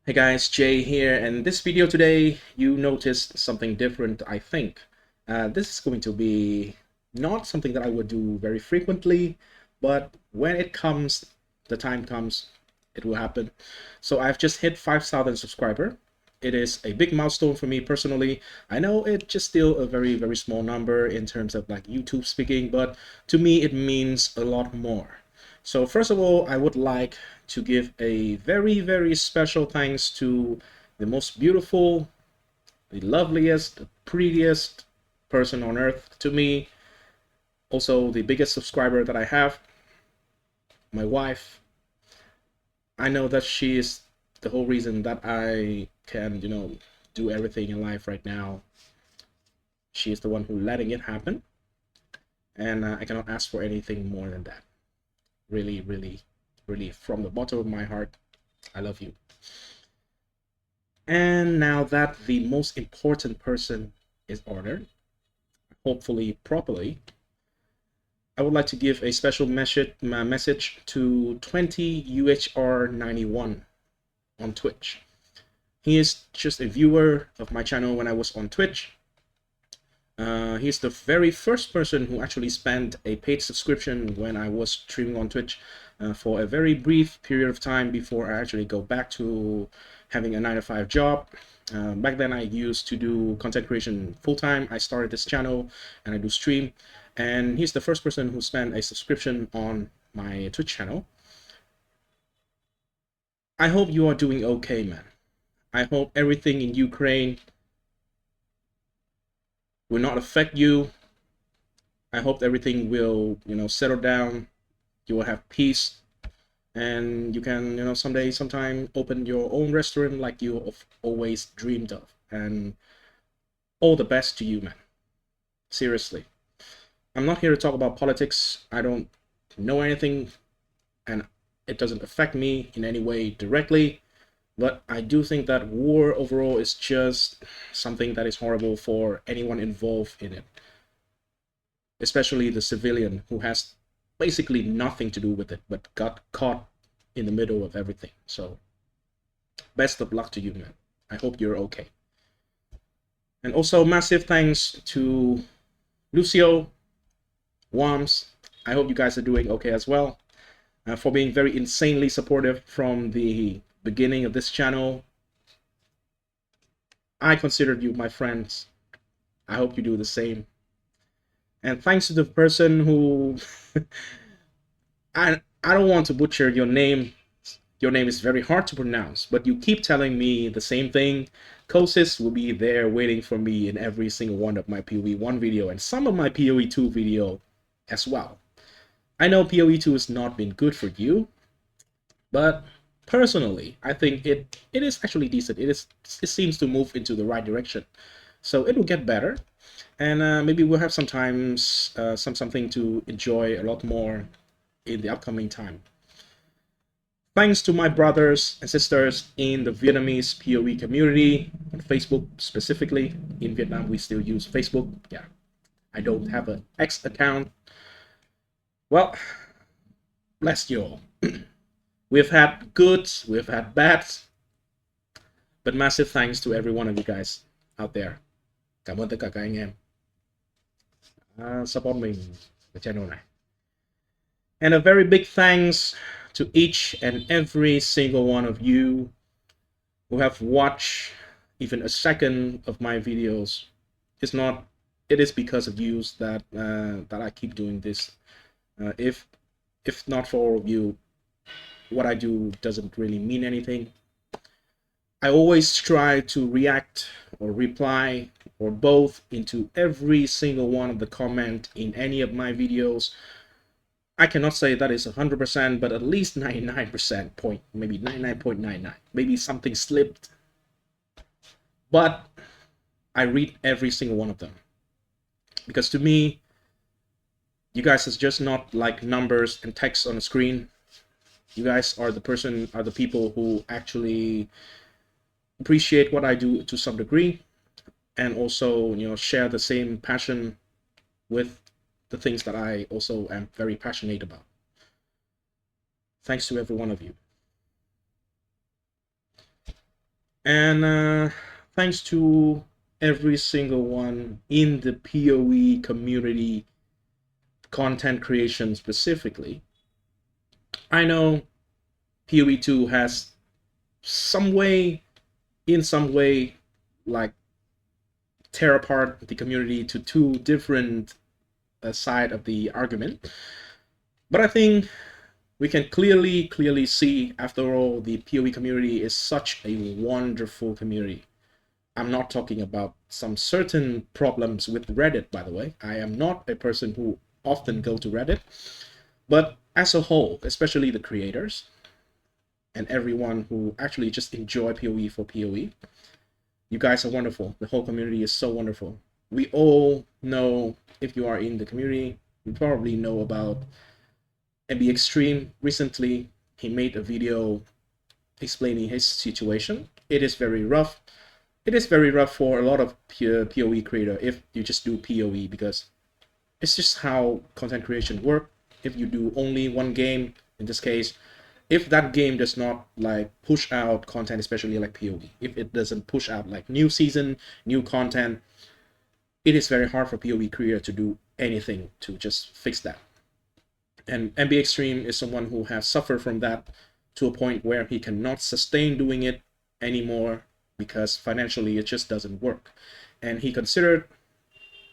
Hey guys, Jay here, and this video today you noticed something different, I think. This is going to be not something that I would do very frequently, but when it comes, the time comes, it will happen. So I've just hit 5,000 subscriber. It is a big milestone for me personally. I know it's just still a very small number in terms of like YouTube speaking, but to me it means a lot more. So first of all, I would like to give a very special thanks to the most beautiful, the loveliest, the prettiest person on earth to me. Also the biggest subscriber that I have, my wife. I know that she is the whole reason that I can, do everything in life right now. She is the one who letting it happen, and I cannot ask for anything more than that. Really, from the bottom of my heart, I love you. And now that the most important person is ordered, hopefully properly, I would like to give a special message to 20UHR91 on Twitch. He is just a viewer of my channel when I was on Twitch. He's the very first person who actually spent a paid subscription when I was streaming on Twitch for a very brief period of time before I actually go back to having a 9-to-5 job. Back then I used to do content creation full-time. I started this channel and I do stream, and he's the first person who spent a subscription on my Twitch channel. I hope you are doing okay, man. I hope everything in Ukraine will not affect you. I hope everything will, settle down. You will have peace, and you can, sometime open your own restaurant like you have always dreamed of. And all the best to you, man. Seriously. I'm not here to talk about politics. I don't know anything, and it doesn't affect me in any way directly. But I do think that war overall is just something that is horrible for anyone involved in it, especially the civilian who has basically nothing to do with it but got caught in the middle of everything. So best of luck to you, man. I hope you're okay. And also massive thanks to Lucio, Wams. I hope you guys are doing okay as well, for being very insanely supportive from the beginning of this channel. I considered you my friends. I hope you do the same. And thanks to the person who I don't want to butcher your name. Your name is very hard to pronounce, but you keep telling me the same thing. Kosis will be there waiting for me in every single one of my PoE 1 video and some of my PoE 2 video as well. I know PoE 2 has not been good for you, but personally, I think it is actually decent. It seems to move into the right direction. So it will get better, and maybe we'll have sometimes something to enjoy a lot more in the upcoming time. Thanks to my brothers and sisters in the Vietnamese PoE community, on Facebook specifically. In Vietnam, we still use Facebook. Yeah, I don't have an X account. Well, bless you all. We've had goods, we've had bads, but massive thanks to every one of you guys out there. Cảm ơn tất cả các anh em support mình cái channel này. And a very big thanks to each and every single one of you who have watched even a second of my videos. It is because of you that I keep doing this. If not for all of you, what I do doesn't really mean anything. I always try to react or reply or both into every single one of the comment in any of my videos. I cannot say that is 100%, but at least 99%, maybe 99.99. Maybe something slipped, but I read every single one of them, because to me, you guys is just not like numbers and text on a screen. You guys are the people who actually appreciate what I do to some degree, and also share the same passion with the things that I also am very passionate about. Thanks to every one of you. And thanks to every single one in the PoE community, content creation specifically. I know PoE 2 has some way, in some way, like tear apart the community to two different side of the argument. But I think we can clearly see, after all, the PoE community is such a wonderful community. I'm not talking about some certain problems with Reddit, by the way. I am not a person who often go to Reddit, but as a whole, especially the creators and everyone who actually just enjoy PoE for PoE, you guys are wonderful. The whole community is so wonderful. We all know, if you are in the community, you probably know about MB Extreme. Recently, he made a video explaining his situation. It is very rough. It is very rough for a lot of PoE creator if you just do PoE, because it's just how content creation work. If you do only one game, in this case, if that game does not like push out content, especially like PoE, if it doesn't push out like new season, new content, it is very hard for PoE creator to do anything to just fix that. And MB Extreme is someone who has suffered from that to a point where he cannot sustain doing it anymore because financially it just doesn't work. And he considered,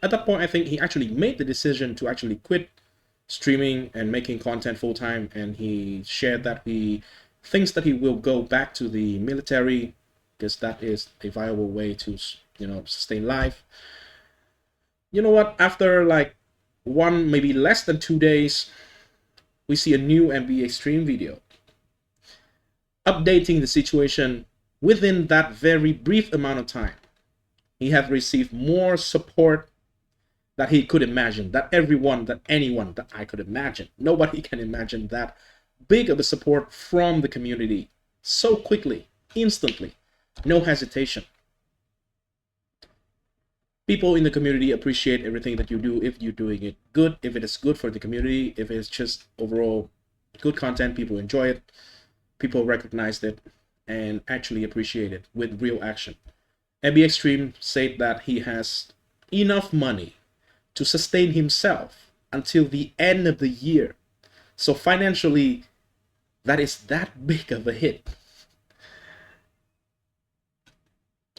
at that point, I think he actually made the decision to actually quit streaming and making content full time. And he shared that he thinks that he will go back to the military because that is a viable way to, sustain life. You know what? After like one, maybe less than 2 days, we see a new MB Extreme video updating the situation within that very brief amount of time. He had received more support that he could imagine, that anyone that I could imagine. Nobody can imagine that big of a support from the community so quickly, instantly, no hesitation. People in the community appreciate everything that you do if you're doing it good, if it is good for the community, if it's just overall good content, people enjoy it, people recognize it, and actually appreciate it with real action. MB Extreme said that he has enough money to sustain himself until the end of the year. So financially, that is that big of a hit.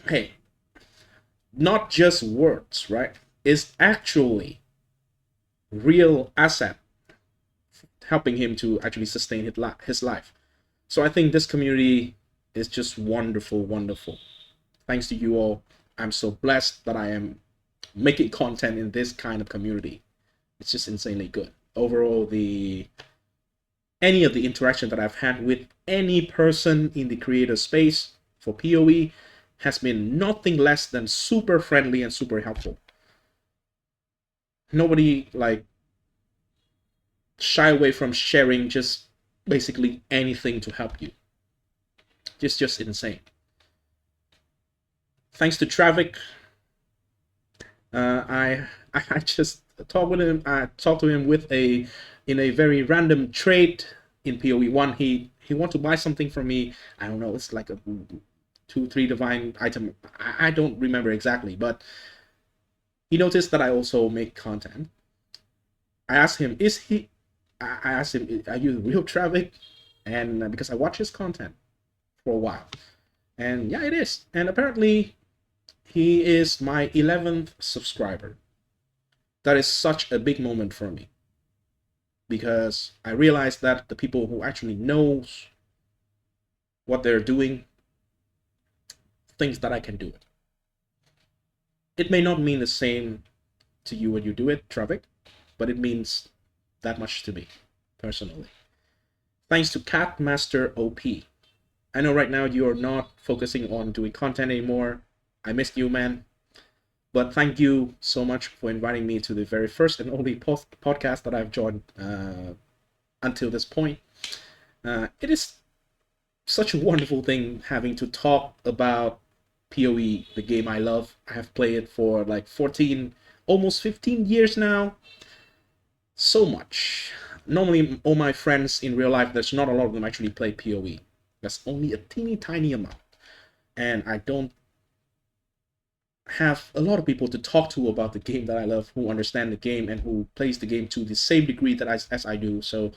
Hey, not just words, right? It's actually real asset helping him to actually sustain his life. So I think this community is just wonderful, wonderful. Thanks to you all, I'm so blessed that I am making content in this kind of community. It's just insanely good. Overall, any of the interaction that I've had with any person in the creator space for PoE has been nothing less than super friendly and super helpful. Nobody like shy away from sharing just basically anything to help you. Just insane. Thanks to Travic, I just talked with him. I talked to him in a very random trade in PoE 1. He want to buy something from me. I don't know. It's like a 2-3 divine item. I don't remember exactly, but he noticed that I also make content. I asked him, are you the real Travic? And because I watch his content for a while, and yeah, it is. And apparently, he is my 11th subscriber. That is such a big moment for me, because I realized that the people who actually knows what they're doing thinks that I can do it. It may not mean the same to you when you do it, Travic, but it means that much to me, personally. Thanks to Catmaster OP. I know right now you're not focusing on doing content anymore. I missed you, man. But thank you so much for inviting me to the very first and only podcast that I've joined until this point. It is such a wonderful thing having to talk about PoE, the game I love. I have played it for like 14, almost 15 years now. So much. Normally, all my friends in real life, there's not a lot of them actually play PoE. That's only a teeny tiny amount. and I don't have a lot of people to talk to about the game that I love, who understand the game and who plays the game to the same degree that as I do. So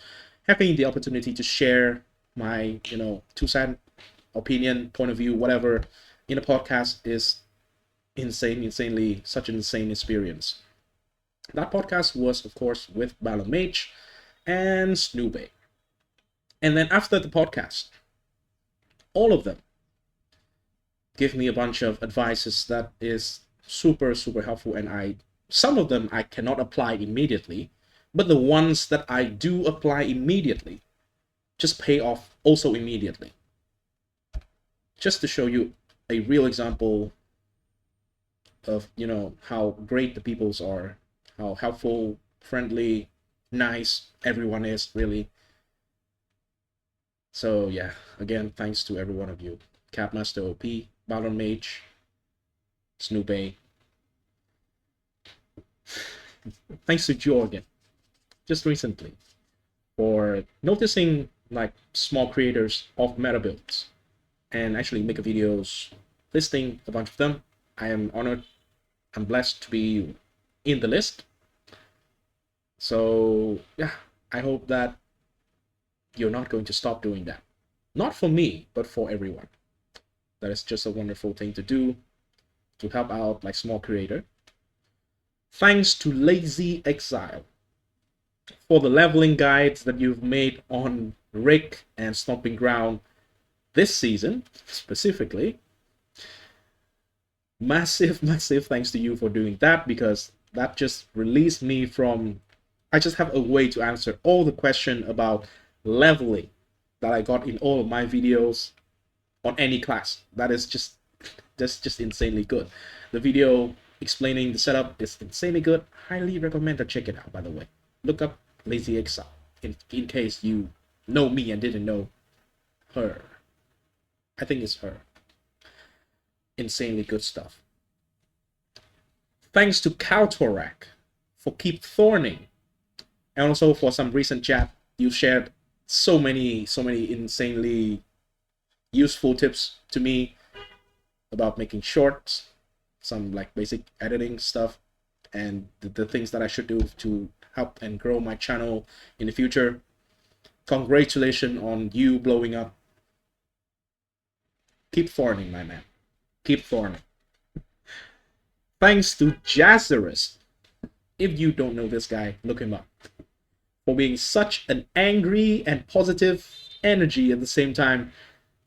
having the opportunity to share my, two-sided opinion, point of view, whatever, in a podcast is insanely such an insane experience. That podcast was, of course, with Balon Mage and Snoopy. And then after the podcast, all of them give me a bunch of advices that is super helpful, and some of them I cannot apply immediately, but the ones that I do apply immediately just pay off also immediately. Just to show you a real example of how great the peoples are, how helpful, friendly, nice everyone is, really. So yeah, again, thanks to every one of you. Capmaster OP, Balon Mage, Snoopy. Thanks to Jorgen, just recently, for noticing like small creators of meta builds and actually make videos listing a bunch of them. I am honored. I'm blessed to be in the list. So yeah, I hope that you're not going to stop doing that. Not for me, but for everyone. That is just a wonderful thing to do to help out like small creator. Thanks to Lazy Exile for the leveling guides that you've made on Rick and Stomping Ground this season specifically. Massive thanks to you for doing that, because that just released me from, I just have a way to answer all the question about leveling that I got in all of my videos on any class. That is just insanely good. The video explaining the setup is insanely good. Highly recommend to check it out, by the way. Look up Lazy Exile in case you know me and didn't know her. I think it's her. Insanely good stuff. Thanks to Kautorak for keep thorning, and also for some recent chat. You shared so many insanely useful tips to me about making shorts, some like basic editing stuff, and the things that I should do to help and grow my channel in the future. Congratulations on you blowing up. Keep thorning, my man. Keep thorning. Thanks to Jazzarus. If you don't know this guy, look him up. For being such an angry and positive energy at the same time.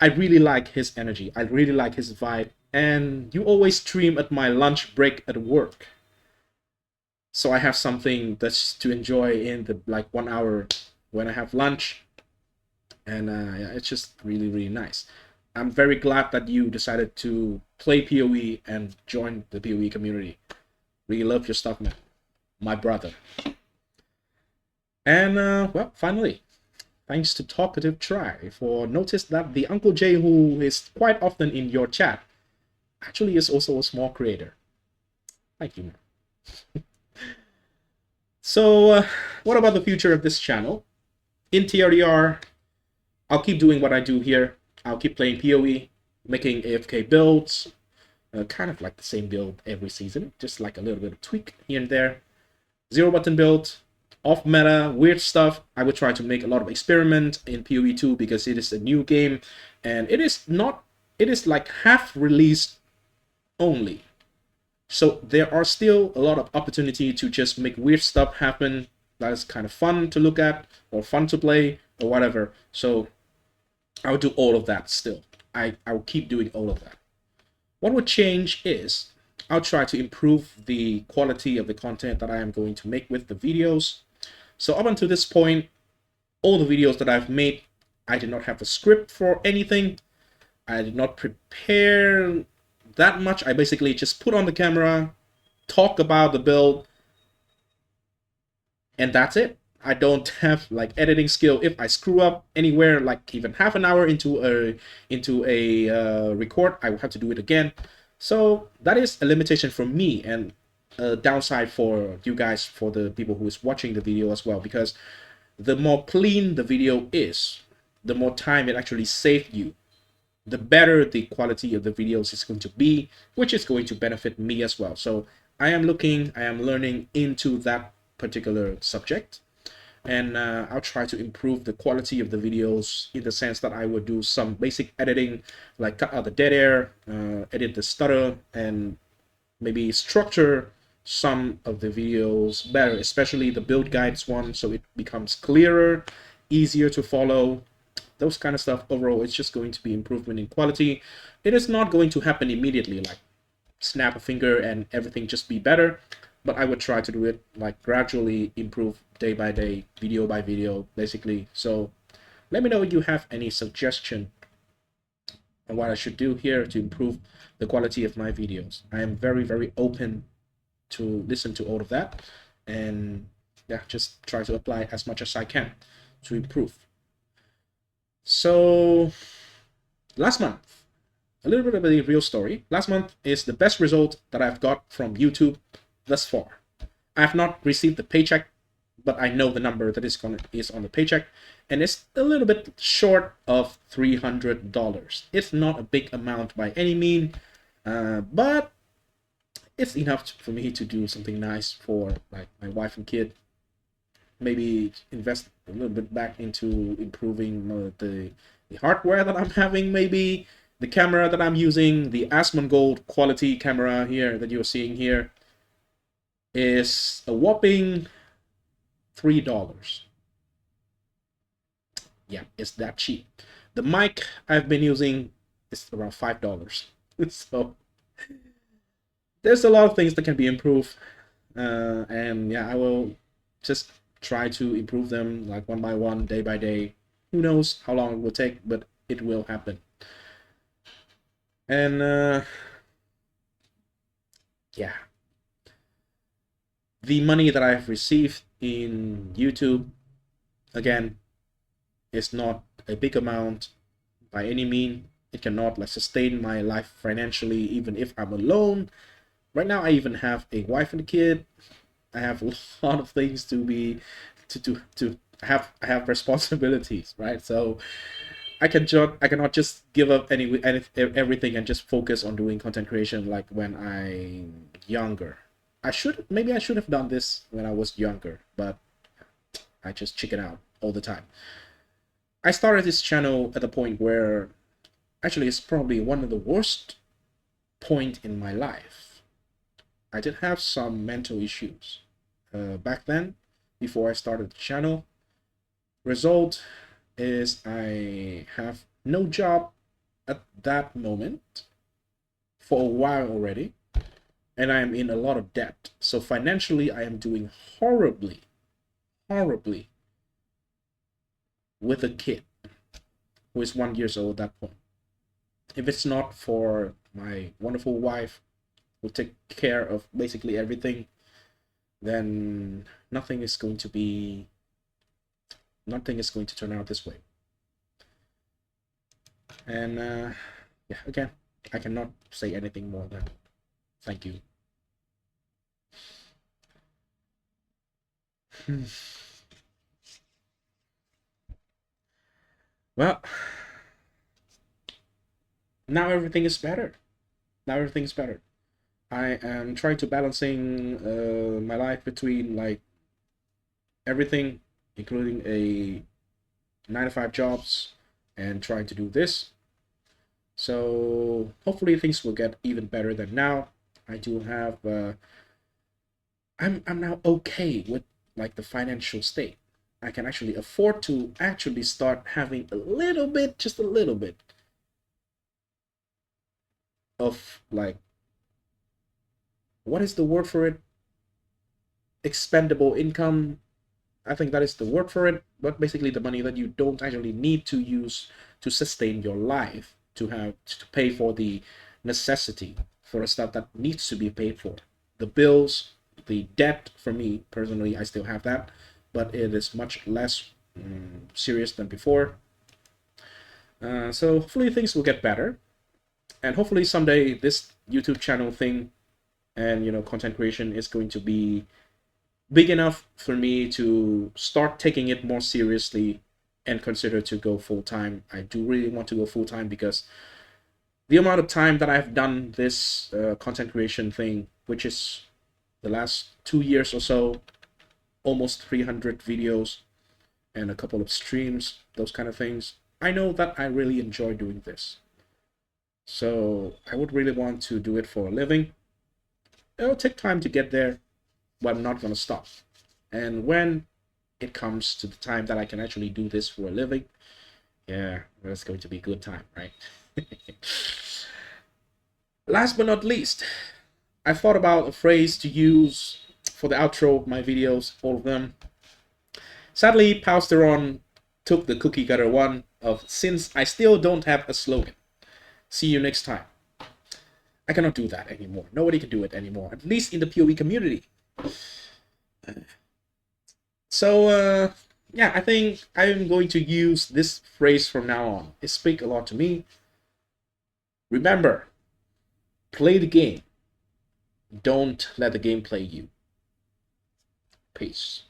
I really like his energy. I really like his vibe. And you always stream at my lunch break at work. So I have something that's to enjoy in the like 1 hour when I have lunch. And yeah, it's just really nice. I'm very glad that you decided to play PoE and join the PoE community. Really love your stuff, man. My brother. And well, finally, thanks to Talkative Try for notice that the Uncle J, who is quite often in your chat, actually is also a small creator. Thank you, man. So, what about the future of this channel? In TRDR, I'll keep doing what I do here. I'll keep playing PoE, making AFK builds, kind of like the same build every season, just like a little bit of tweak here and there. Zero button build, off meta, weird stuff. I would try to make a lot of experiment in PoE 2 because it is a new game, and it is like half released only. So there are still a lot of opportunity to just make weird stuff happen that is kind of fun to look at or fun to play or whatever. So I'll do all of that still. I'll keep doing all of that. What would change is I'll try to improve the quality of the content that I am going to make with the videos. So up until this point, all the videos that I've made, I did not have a script for anything. I did not prepare that much. I basically just put on the camera, talk about the build, and that's it. I don't have like editing skill. If I screw up anywhere, like even half an hour into a record, I will have to do it again. So that is a limitation for me, and a downside for you guys, for the people who is watching the video as well, because the more clean the video is, the more time it actually saves you the better the quality of the videos is going to be, which is going to benefit me as well. So I am learning into that particular subject, and I'll try to improve the quality of the videos in the sense that I would do some basic editing, like cut out the dead air, edit the stutter, and maybe structure some of the videos better, especially the build guides one, so it becomes clearer, easier to follow. Those kind of stuff. Overall, it's just going to be improvement in quality. It is not going to happen immediately, like snap a finger and everything just be better, but I would try to do it like gradually improve day by day, video by video, basically. So let me know if you have any suggestion on what I should do here to improve the quality of my videos. I am very, very open to listen to all of that, and yeah, just try to apply as much as I can to improve. So last month, a little bit of a real story. Last month is the best result that I've got from YouTube thus far. I have not received the paycheck, but I know the number that is on the paycheck, and it's a little bit short of $300. It's not a big amount by any mean, but it's enough for me to do something nice for like my wife and kid. Maybe invest a little bit back into improving the hardware that I'm having, maybe the camera that I'm using, the Asmongold quality camera here that you're seeing here is a whopping $3. Yeah, it's that cheap. The mic I've been using is around $5. So there's a lot of things that can be improved, and yeah, I will just try to improve them like one by one, day by day. Who knows how long it will take, but it will happen. And yeah, the money that I've received in YouTube, again, is not a big amount by any mean. It cannot like sustain my life financially, even if I'm alone. Right now, I even have a wife and a kid. I have a lot of things to be to have. I have responsibilities, right? So I cannot just give up everything and just focus on doing content creation like when I'm younger. Maybe I should have done this when I was younger, but I just chicken out all the time. I started this channel at a point where actually it's probably one of the worst point in my life. I did have some mental issues back then before I started the channel. Result is I have no job at that moment for a while already, and I am in a lot of debt. So financially, I am doing horribly, horribly with a kid who is 1 year old at that point. If it's not for my wonderful wife who take care of basically everything, then nothing is going to turn out this way. And yeah, again, I cannot say anything more than thank you. Well, now everything is better. Now everything is better. I am trying to balancing my life between like everything, including a 9-to-5 jobs, and trying to do this. So hopefully things will get even better than now. I do have I'm now okay with like the financial state. I can actually afford to actually start having a little bit, just a little bit of like, what is the word for it? Expendable income. I think that is the word for it, but basically the money that you don't actually need to use to sustain your life, to have to pay for the necessity, for the stuff that needs to be paid for. The bills, the debt, for me personally, I still have that, but it is much less serious than before. So hopefully things will get better, and hopefully someday this YouTube channel thing and content creation is going to be big enough for me to start taking it more seriously and consider to go full-time. I do really want to go full-time because the amount of time that I've done this content creation thing, which is the last 2 years or so, almost 300 videos and a couple of streams, those kind of things, I know that I really enjoy doing this. So I would really want to do it for a living. It'll take time to get there, but I'm not going to stop. And when it comes to the time that I can actually do this for a living, yeah, that's going to be a good time, right? Last but not least, I thought about a phrase to use for the outro of my videos, all of them. Sadly, Pausteron took the cookie cutter one of "since I still don't have a slogan. See you next time." I cannot do that anymore. Nobody can do it anymore, at least in the PoE community. So, yeah, I think I'm going to use this phrase from now on. It speaks a lot to me. Remember, play the game. Don't let the game play you. Peace.